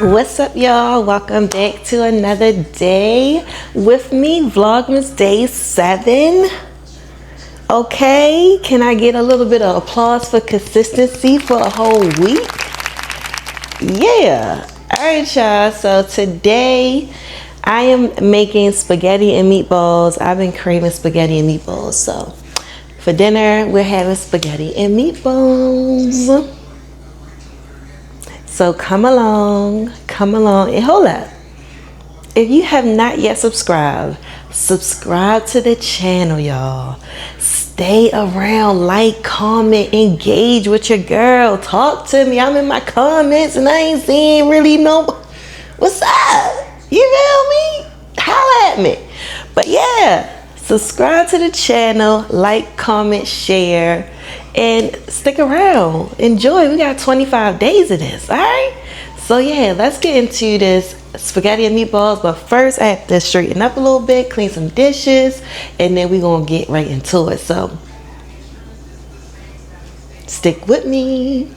What's up, y'all? Welcome back to another day with me, Vlogmas Day 7. Okay, can I get a little bit of applause for consistency for a whole week? Yeah. All right, y'all. So today I am making spaghetti and meatballs. I've been craving spaghetti and meatballs. So for dinner, we're having spaghetti and meatballs. So come along, and hold up. If you have not yet subscribed to the channel, y'all. Stay around, like, comment, engage with your girl. Talk to me. I'm in my comments and I ain't seeing really no, what's up? You feel me? Holla at me. But yeah, subscribe to the channel, like, comment, share, and stick around. Enjoy. We got 25 days of this, all right? So yeah, let's get into this spaghetti and meatballs. But first, I have to straighten up a little bit, clean some dishes, and then we're gonna get right into it. So stick with me.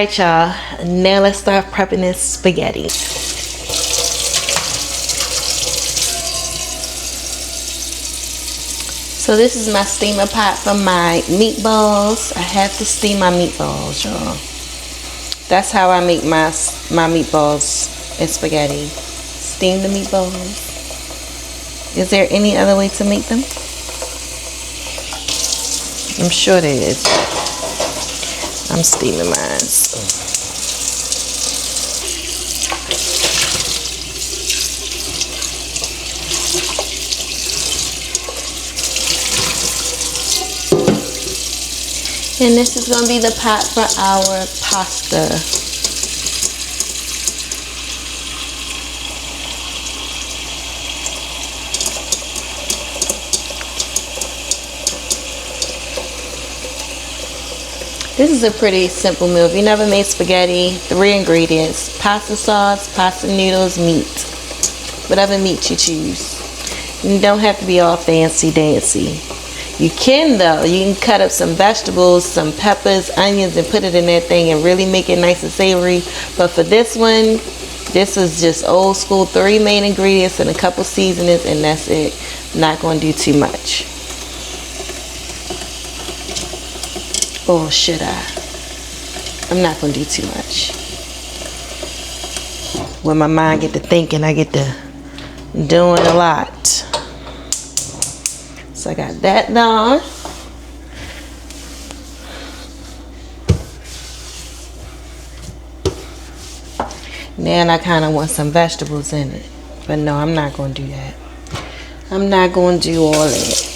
right, y'all. Now let's start prepping this spaghetti. So this is my steamer pot for my meatballs. I have to steam my meatballs, y'all. That's how I make my meatballs and spaghetti. Steam the meatballs. Is there any other way to make them? I'm sure there is. I'm steaming mine. And this is going to be the pot for our pasta. This is a pretty simple meal. If you never made spaghetti, 3 ingredients: pasta sauce, pasta noodles, meat. Whatever meat you choose. You don't have to be all fancy dancy. You can though. You can cut up some vegetables, some peppers, onions, and put it in that thing and really make it nice and savory. But for this one, this is just old school. 3 main ingredients and a couple seasonings, and that's it. Not going to do too much. Or should I? I'm not going to do too much. When my mind get to thinking, I get to doing a lot. So I got that done. Now I kind of want some vegetables in it. But no, I'm not going to do that. I'm not going to do all that.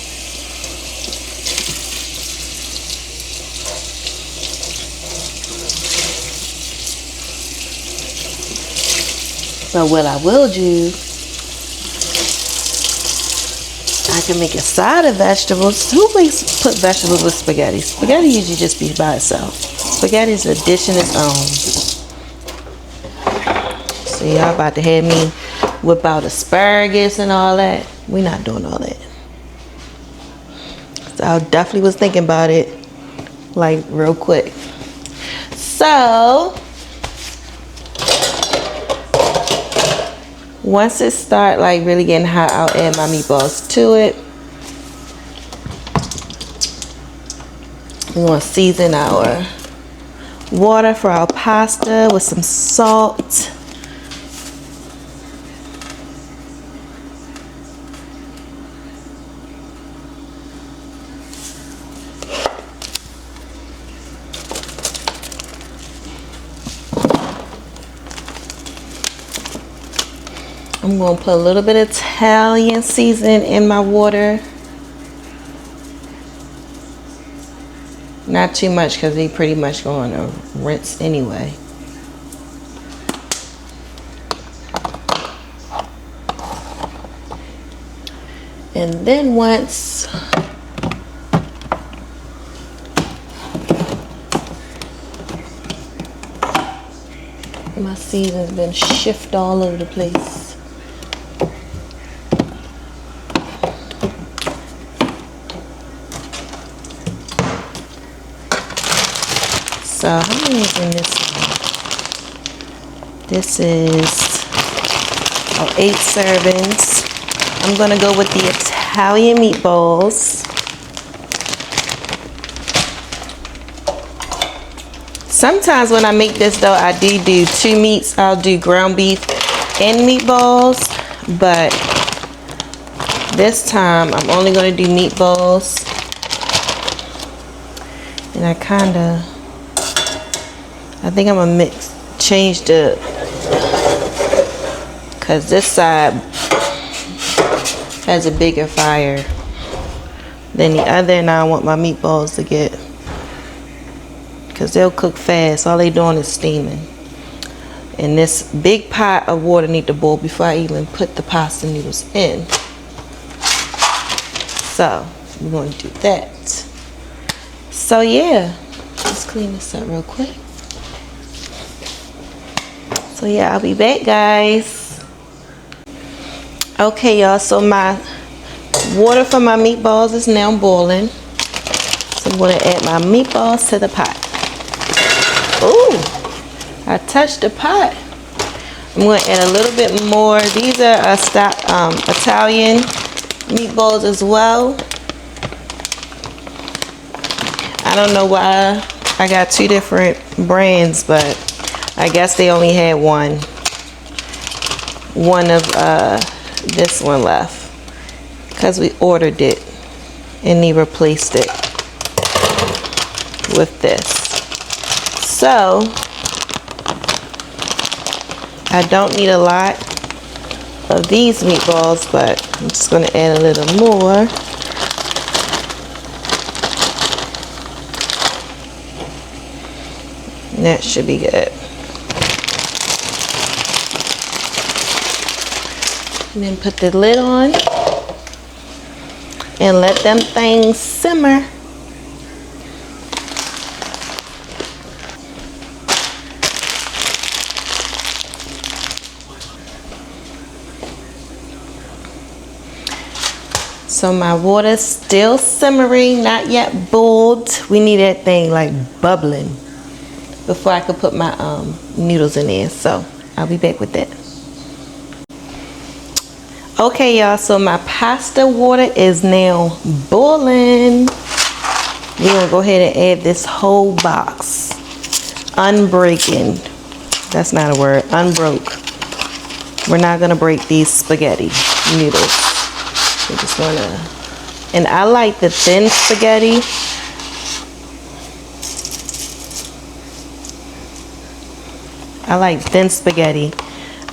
But what I will do, I can make a side of vegetables. Who put vegetables with spaghetti? Spaghetti usually just be by itself. Spaghetti is a dish in its own. So y'all about to have me whip out asparagus and all that. We're not doing all that. So I definitely was thinking about it like real quick. So once it start like really getting hot, I'll add my meatballs to it. We're going to season our water for our pasta with some salt. I'm going to put a little bit of Italian seasoning in my water. Not too much because they pretty much going to rinse anyway. And then once my seasoning's been shifted all over the place. So how many is in this one? This is 8 servings. I'm going to go with the Italian meatballs. Sometimes when I make this though, I do 2 meats. I'll do ground beef and meatballs. But this time I'm only going to do meatballs. And I think I'm going to change because this side has a bigger fire than the other, and I want my meatballs to get, because they'll cook fast. All they doing is steaming. And this big pot of water need to boil before I even put the pasta noodles in. So we're going to do that. So yeah, let's clean this up real quick. So yeah, I'll be back, guys. Okay, y'all, so my water for my meatballs is now boiling. So I'm going to add my meatballs to the pot. Ooh, I touched the pot. I'm going to add a little bit more. These are Italian meatballs as well. I don't know why I got two different brands, but I guess they only had one of this one left because we ordered it and they replaced it with this. So I don't need a lot of these meatballs, but I'm just going to add a little more. And that should be good. And then put the lid on and let them things simmer. So my water's still simmering, not yet boiled. We need that thing like bubbling before I could put my noodles in there. So I'll be back with that. Okay, y'all, so my pasta water is now boiling. We're gonna go ahead and add this whole box. Unbreaking. That's not a word. Unbroke. We're not gonna break these spaghetti noodles. We just wanna, and I like the thin spaghetti. I like thin spaghetti.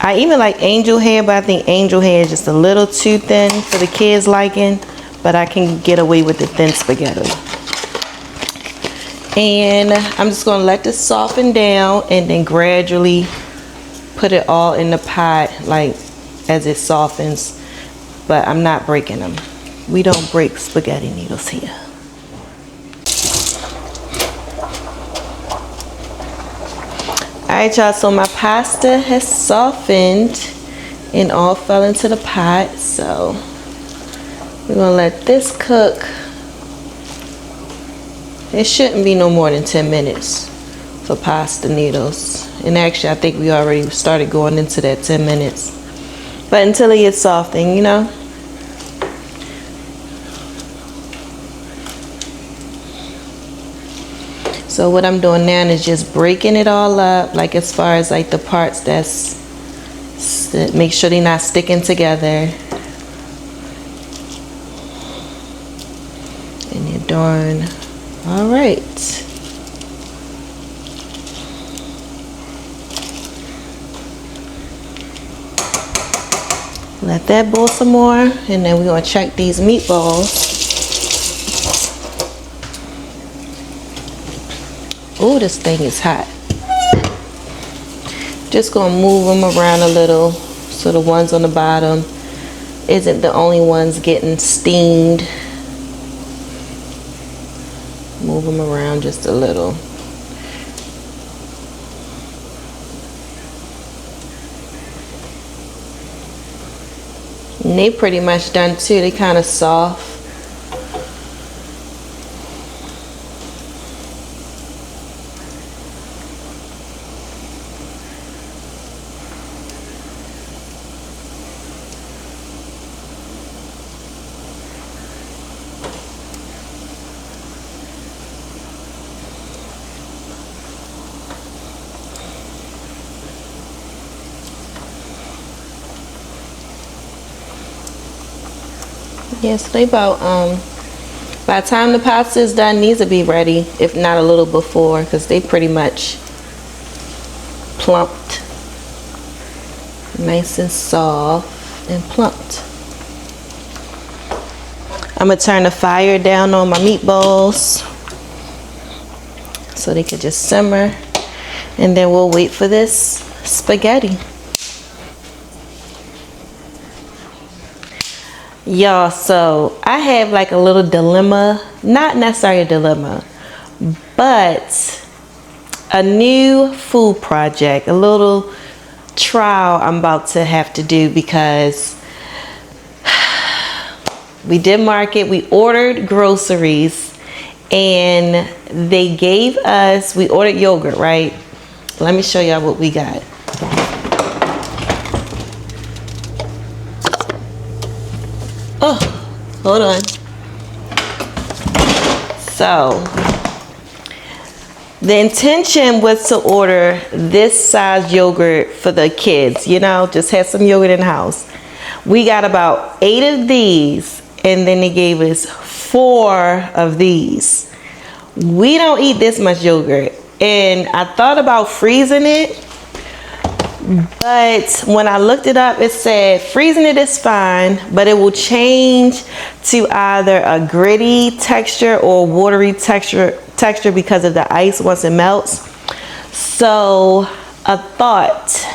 I even like angel hair, but I think angel hair is just a little too thin for the kids' liking. But I can get away with the thin spaghetti. And I'm just gonna let this soften down and then gradually put it all in the pot like as it softens. But I'm not breaking them. We don't break spaghetti noodles here. Alright, y'all, so my pasta has softened and all fell into the pot. So we're gonna let this cook. It shouldn't be no more than 10 minutes for pasta noodles. And actually, I think we already started going into that 10 minutes. But until it gets softened, you know. So what I'm doing now is just breaking it all up, like as far as like the parts that's, make sure they're not sticking together. And you're doing all right. Let that boil some more, and then we're gonna check these meatballs. Oh, this thing is hot. Just gonna move them around a little so the ones on the bottom isn't the only ones getting steamed. Move them around just a little. And they pretty much done too. They kind of soft. Yeah, so they about, by the time the pasta is done, these will be ready, if not a little before, because they pretty much plumped. Nice and soft and plumped. I'm going to turn the fire down on my meatballs so they could just simmer. And then we'll wait for this spaghetti. Y'all, so I have like a little dilemma, not necessarily a dilemma, but a new food project, a little trial I'm about to have to do, because we did market, we ordered groceries, and they gave us, we ordered yogurt, right? Let me show y'all what we got. Oh, hold on. So, the intention was to order this size yogurt for the kids, you know, just have some yogurt in the house. We got about 8 of these, and then they gave us 4 of these. We don't eat this much yogurt, and I thought about freezing it, but when I looked it up, it said freezing it is fine, but it will change to either a gritty texture or watery texture because of the ice once it melts. So a thought,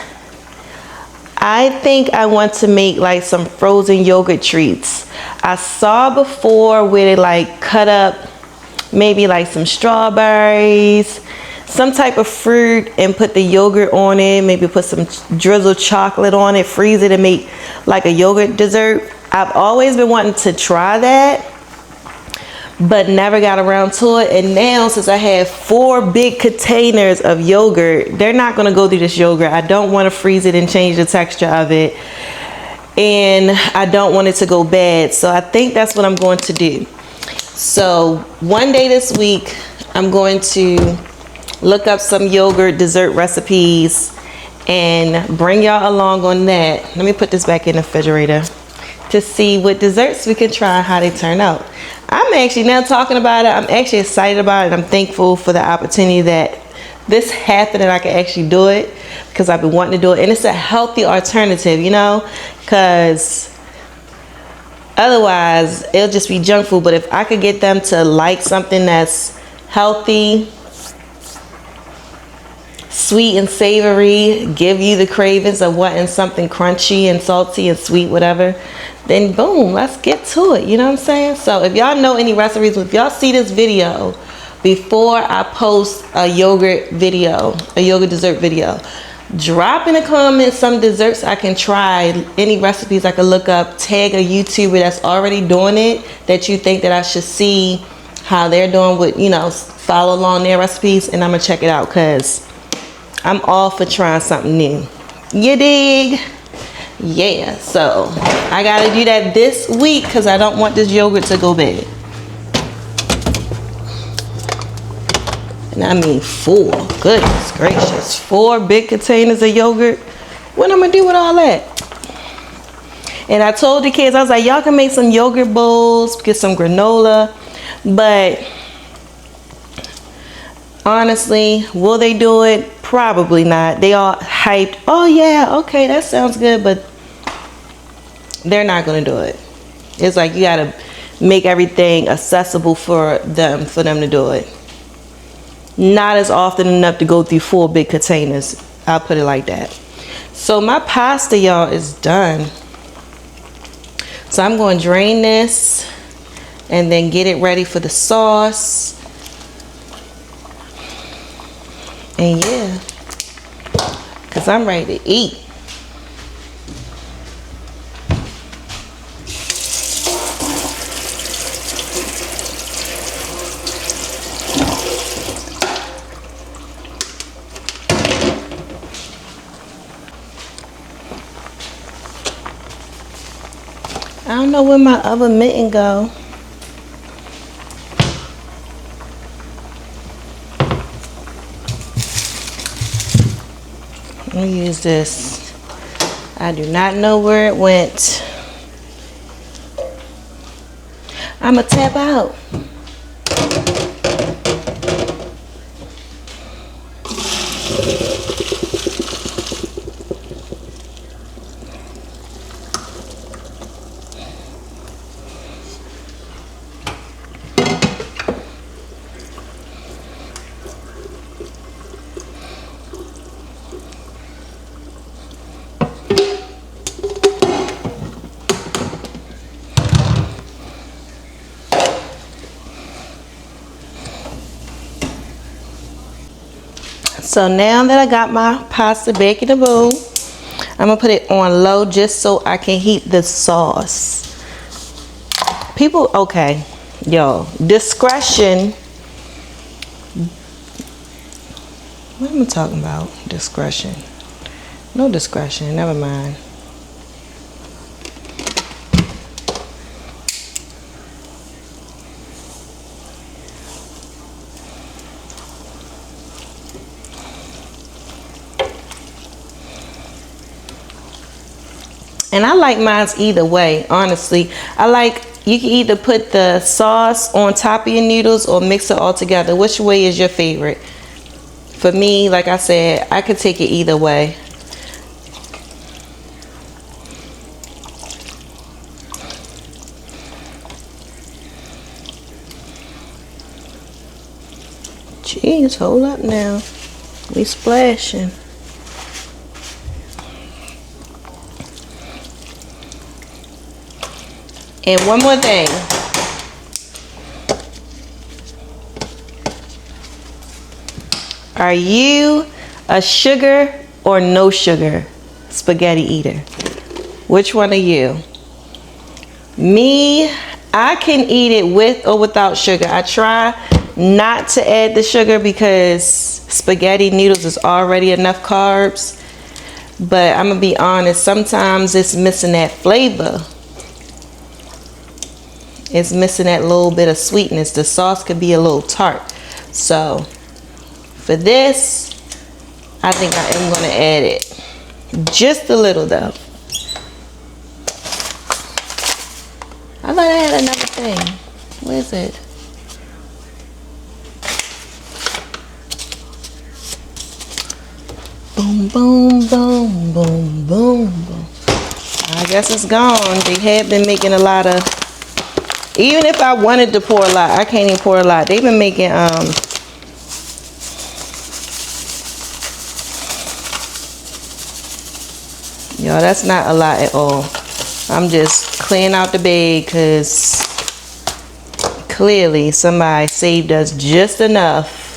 I think I want to make like some frozen yogurt treats. I saw before where they like cut up maybe like some strawberries, some type of fruit, and put the yogurt on it, maybe put some drizzled chocolate on it, freeze it, and make like a yogurt dessert. I've always been wanting to try that, but never got around to it. And now, since I have 4 big containers of yogurt, they're not going to go through this yogurt. I don't want to freeze it and change the texture of it, and I don't want it to go bad. So I think that's what I'm going to do. So one day this week, I'm going to look up some yogurt dessert recipes and bring y'all along on that. Let me put this back in the refrigerator to see what desserts we can try and how they turn out. I'm actually, now talking about it, I'm actually excited about it. I'm thankful for the opportunity that this happened and I can actually do it, because I've been wanting to do it. And it's a healthy alternative, you know, because otherwise it'll just be junk food. But if I could get them to like something that's healthy, sweet and savory, give you the cravings of wanting something crunchy and salty and sweet, whatever, then boom, let's get to it. You know what I'm saying? So if y'all know any recipes, if y'all see this video before I post a yogurt video, a yogurt dessert video, drop in the comments some desserts I can try, any recipes I can look up, tag a YouTuber that's already doing it that you think that I should see how they're doing with, you know, follow along their recipes, and I'm gonna check it out, because I'm all for trying something new. You dig? Yeah, so I gotta do that this week because I don't want this yogurt to go bad. And I mean 4, goodness gracious, 4 big containers of yogurt. What I'm gonna do with all that? And I told the kids, I was like, y'all can make some yogurt bowls, get some granola, but honestly, will they do it? Probably not. They all hyped, oh yeah, okay, that sounds good, but they're not gonna do it. It's like you gotta make everything accessible for them to do it. Not as often enough to go through 4 big containers. I'll put it like that. So my pasta, y'all, is done. So I'm going to drain this and then get it ready for the sauce. And yeah, because I'm ready to eat. I don't know where my other mitten go. Let me use this. I do not know where it went. I'ma tap out. So now that I got my pasta back in the bowl, I'm gonna put it on low just so I can heat the sauce. People, okay, y'all, discretion What am I talking about? Discretion. No discretion, never mind. And I like mine either way, honestly. You can either put the sauce on top of your noodles or mix it all together. Which way is your favorite? For me, like I said, I could take it either way. Jeez, hold up now. We splashing. And one more thing. Are you a sugar or no sugar spaghetti eater? Which one are you? Me, I can eat it with or without sugar. I try not to add the sugar because spaghetti noodles is already enough carbs. But I'm gonna be honest, sometimes it's missing that flavor. It's missing that little bit of sweetness. The sauce could be a little tart. So for this, I think I am gonna add it. Just a little though. I thought I had another thing. What is it? Boom, boom, boom, boom, boom, boom. I guess it's gone. They have been making a lot of, even if I wanted to pour a lot, I can't even pour a lot. They've been making, y'all, that's not a lot at all. I'm just clearing out the bag because clearly somebody saved us just enough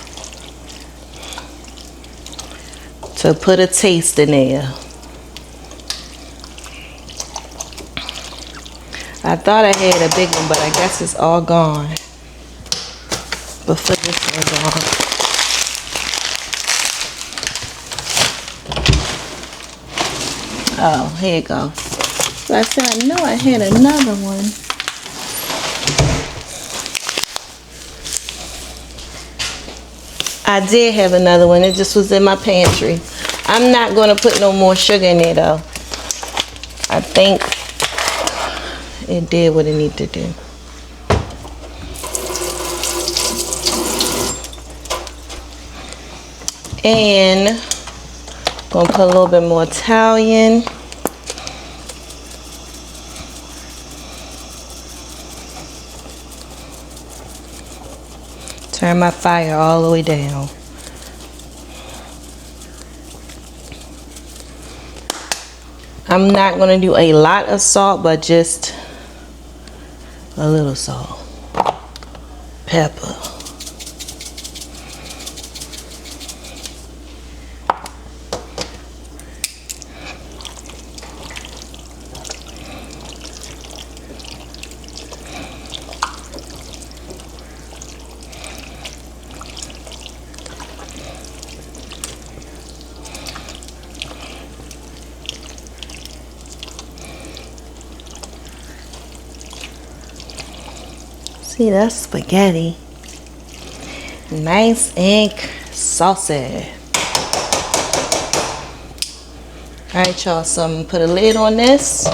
to put a taste in there. I thought I had a big one, but I guess it's all gone. Before this one's gone. Oh, here you go. So I said, I know I had another one. I did have another one. It just was in my pantry. I'm not going to put no more sugar in there, though. I think it did what it needed to do. And I'm going to put a little bit more Italian. Turn my fire all the way down. I'm not going to do a lot of salt, but just a little salt. Pepper. See, that's spaghetti. Nice and saucy. Alright, y'all, so I'm gonna put a lid on this.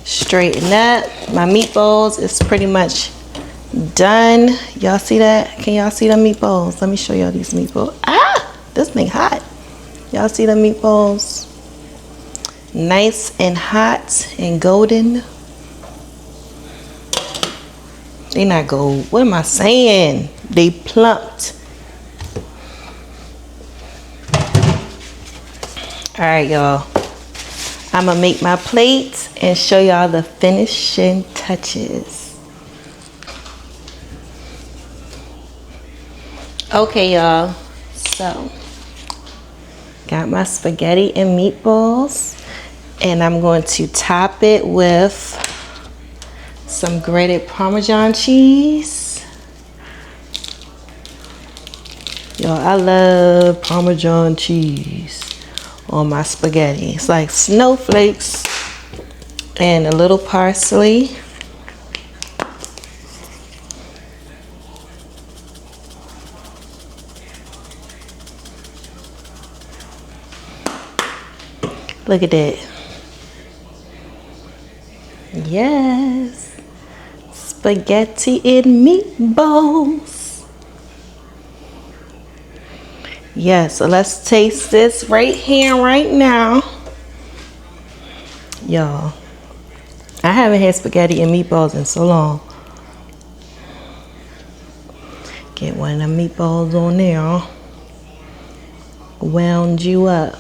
Straighten up. My meatballs is pretty much done. Y'all see that? Can y'all see the meatballs? Let me show y'all these meatballs. Ah! This thing hot. Y'all see the meatballs? Nice and hot and golden. They not gold. What am I saying? They plumped. Alright, y'all. I'm gonna make my plate and show y'all the finishing touches. Okay, y'all. So, got my spaghetti and meatballs. And I'm going to top it with some grated Parmesan cheese. Y'all, I love Parmesan cheese on my spaghetti. It's like snowflakes and a little parsley. Look at that. Yes. Spaghetti and meatballs. Yes, so let's taste this right here, right now. Y'all, I haven't had spaghetti and meatballs in so long. Get one of the meatballs on there. Wound you up.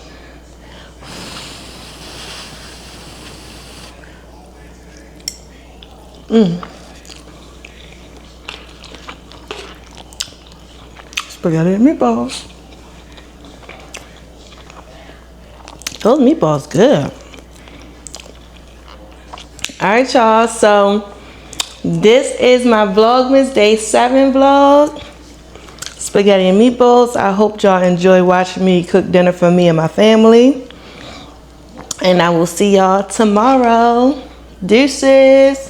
Spaghetti and meatballs. Those meatballs good. Alright, y'all, so this is my Vlogmas Day 7 vlog. Spaghetti and meatballs. I hope y'all enjoy watching me cook dinner for me and my family. And I will see y'all tomorrow. Deuces.